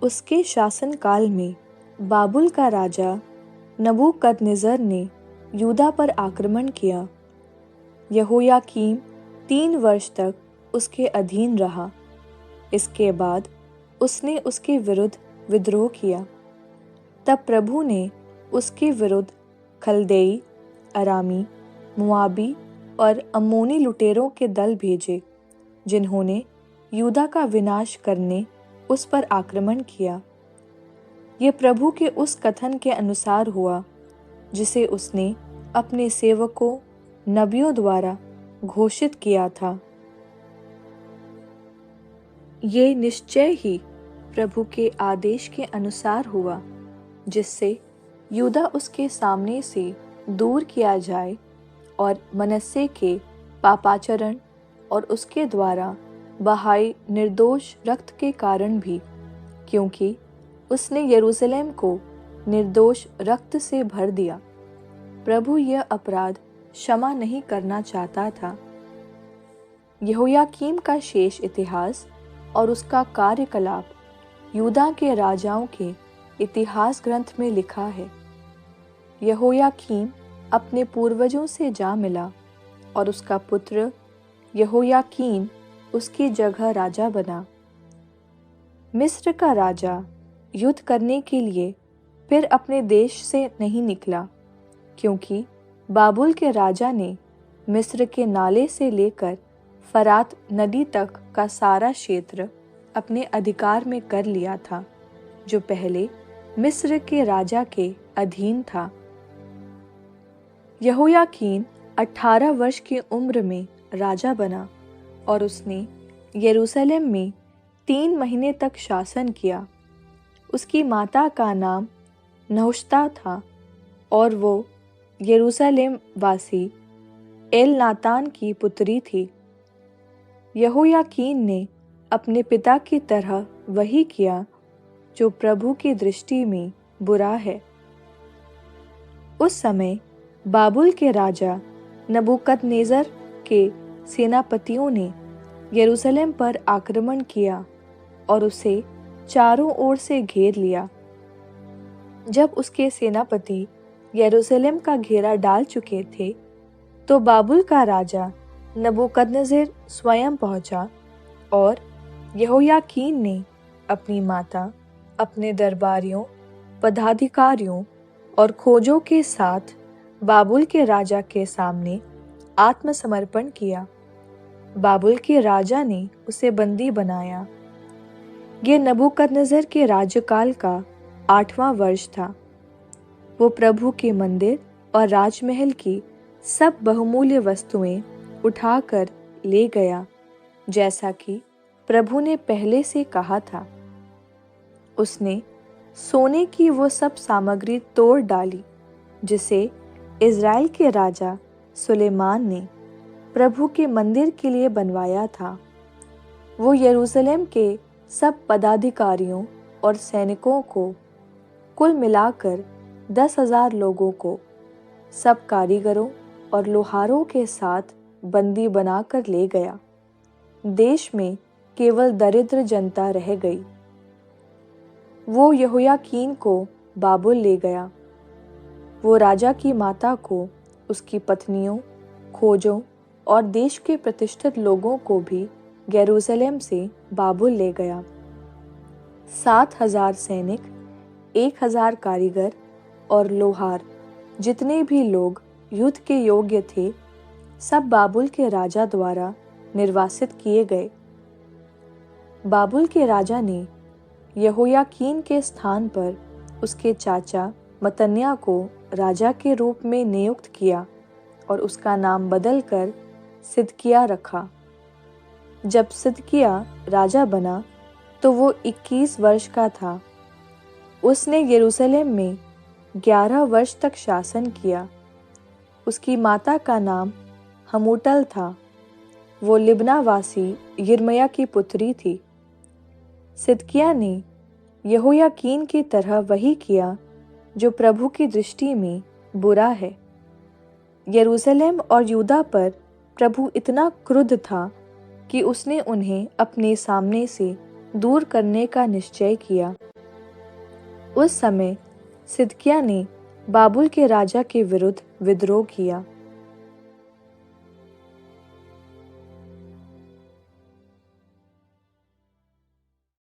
उसके शासनकाल में बाबुल का राजा नबूकदनेस्सर ने यहूदा पर आक्रमण किया। यहोयाकीम 3 वर्ष तक उसके अधीन रहा। इसके बाद उसने उसके विरुद्ध विद्रोह किया। तब प्रभु ने उसके विरुद्ध खलदेई, अरामी, मुआबी और अम्मोनी लुटेरों के दल भेजे, जिन्होंने यहूदा का विनाश करने उस पर आक्रमण किया। यह प्रभु के उस कथन के अनुसार हुआ जिसे उसने अपने सेवकों नबियों द्वारा घोषित किया था। ये निश्चय ही प्रभु के आदेश के अनुसार हुआ, जिससे यहूदा उसके सामने से दूर किया जाए और मनश्शे के पापाचरण और उसके द्वारा बहाए निर्दोष रक्त के कारण भी, क्योंकि उसने यरूशलेम को निर्दोष रक्त से भर दिया। प्रभु यह अपराध क्षमा नहीं करना चाहता था। यहोयाकीम का शेष इतिहास और उसका कार्यकलाप यहूदा के राजाओं के इतिहास ग्रंथ में लिखा है। यहोयाकीम अपने पूर्वजों से जा मिला और उसका पुत्र यहोयाकीन उसकी जगह राजा बना। मिस्र का राजा युद्ध करने के लिए फिर अपने देश से नहीं निकला, क्योंकि बाबुल के राजा ने मिस्र के नाले से लेकर फरात नदी तक का सारा क्षेत्र अपने अधिकार में कर लिया था, जो पहले मिस्र के राजा के अधीन था। यहोयाकीन 18 वर्ष की उम्र में राजा बना और उसने यरूशलेम में 3 महीने तक शासन किया। उसकी माता का नाम नहुशता था और वो यरूशलेम वासी एलनातान की पुत्री थी। यहोयाकीन ने अपने पिता की तरह वही किया जो प्रभु की दृष्टि में बुरा है। उस समय बाबुल के राजा नबूकदनेस्सर के सेनापतियों ने यरूशलेम पर आक्रमण किया और उसे चारों ओर से घेर लिया। जब उसके सेनापति यरूशलेम का घेरा डाल चुके थे, तो बाबुल का राजा नबूकदनेस्सर स्वयं पहुंचा और यहोयाकीन ने अपनी माता, अपने दरबारियों, पदाधिकारियों और खोजों के साथ बाबुल के राजा के सामने आत्मसमर्पण किया। बाबुल के राजा ने उसे बंदी बनाया। ये नबूकदनेस्सर के राज्यकाल का 8वां वर्ष था। वो प्रभु के मंदिर और राजमहल की सब बहुमूल्य वस्तुएं उठाकर ले गया, जैसा कि प्रभु ने पहले से कहा था। उसने सोने की वो सब सामग्री तोड़ डाली जिसे इज़राइल के राजा सुलेमान ने प्रभु के मंदिर के लिए बनवाया था। वो यरूशलेम के सब पदाधिकारियों और सैनिकों को, कुल मिलाकर 10,000 लोगों को, सब कारीगरों और लोहारों के साथ बंदी बनाकर ले गया। देश में केवल दरिद्र जनता रह गई। वो यहोयाकीन को बाबुल ले गया। वो राजा की माता को, उसकी पत्नियों, खोजों और देश के प्रतिष्ठित लोगों को भी यरूशलेम से बाबुल ले गया। 7,000 सैनिक, 1,000 कारीगर और लोहार, जितने भी लोग युद्ध के योग्य थे, सब बाबुल के राजा द्वारा निर्वासित किए गए। बाबुल के राजा ने यहोयाकीन के स्थान पर उसके चाचा मत्तन्याह को राजा के रूप में नियुक्त किया और उसका नाम बदलकर सिदकिय्याह रखा। जब सिदकिय्याह राजा बना तो वो 21 वर्ष का था। उसने यरूशलेम में 11 वर्ष तक शासन किया। उसकी माता का नाम हमूटल था। वो लिब्ना वासी यिर्मयाह की पुत्री थी। सिदकिय्याह ने यहोयाकीन की तरह वही किया जो प्रभु की दृष्टि में बुरा है। यरूशलेम और यहूदा पर प्रभु इतना क्रुद्ध था कि उसने उन्हें अपने सामने से दूर करने का निश्चय किया। उस समय सिदकिय्याह ने बाबुल के राजा के विरुद्ध विद्रोह किया